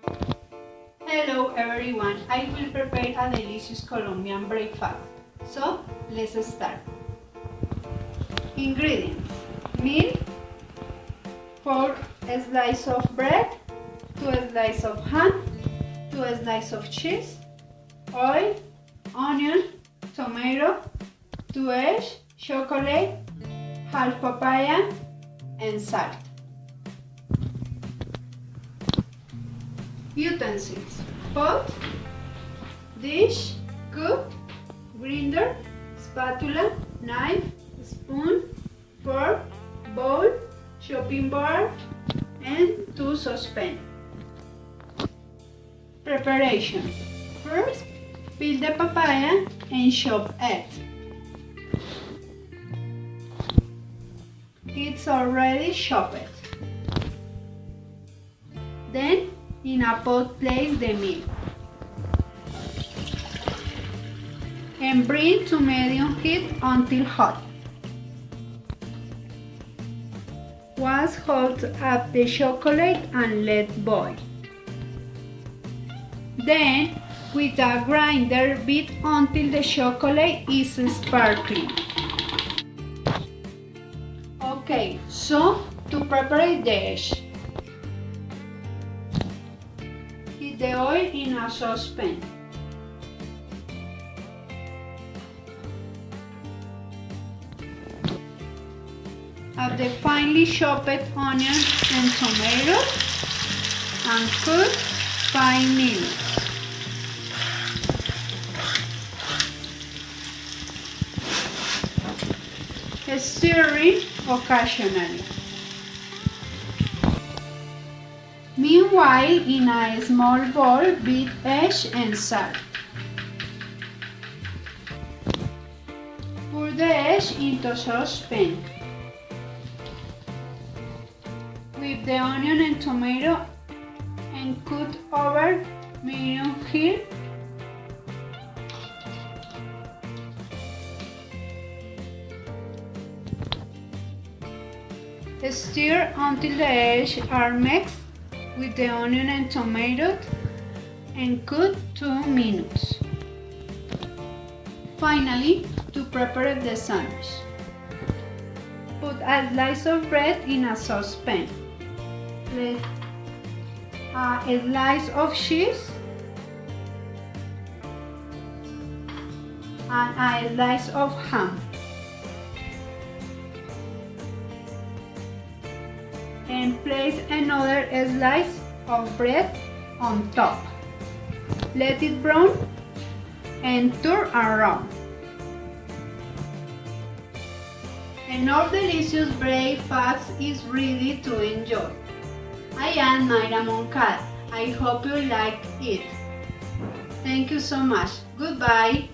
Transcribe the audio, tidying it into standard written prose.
Hello everyone, I will prepare a delicious Colombian breakfast. So, let's start. Ingredients: milk, 4 slices of bread, 2 slices of ham, 2 slices of cheese, oil, onion, tomato, 2 eggs, chocolate, half papaya, and salt. Utensils: pot, dish, cup, grinder, spatula, knife, spoon, fork, bowl, chopping board, and 2 saucepans. Preparation: first, peel the papaya and chop it. It's already chopped. Then, in a pot, place the milk and bring to medium heat until hot. Once hot, add the chocolate and let boil. Then, with a grinder, beat until the chocolate is sparkling. Okay, so to prepare the dish, heat the oil in a saucepan. Add the finely chopped onion and tomato and cook 5 minutes. Stirring occasionally. Meanwhile, in a small bowl, beat eggs and salt. Pour the eggs into saucepan. Whip the onion and tomato and cook over medium heat. Stir until the eggs are mixed with the onion and tomato and cook 2 minutes. Finally, to prepare the sandwich, put a slice of bread in a saucepan. Place a slice of cheese and a slice of ham. And place another slice of bread on top. Let it brown and turn around. And our delicious breakfast is ready to enjoy. I am Mayra Moncada. I hope you like it. Thank you so much. Goodbye.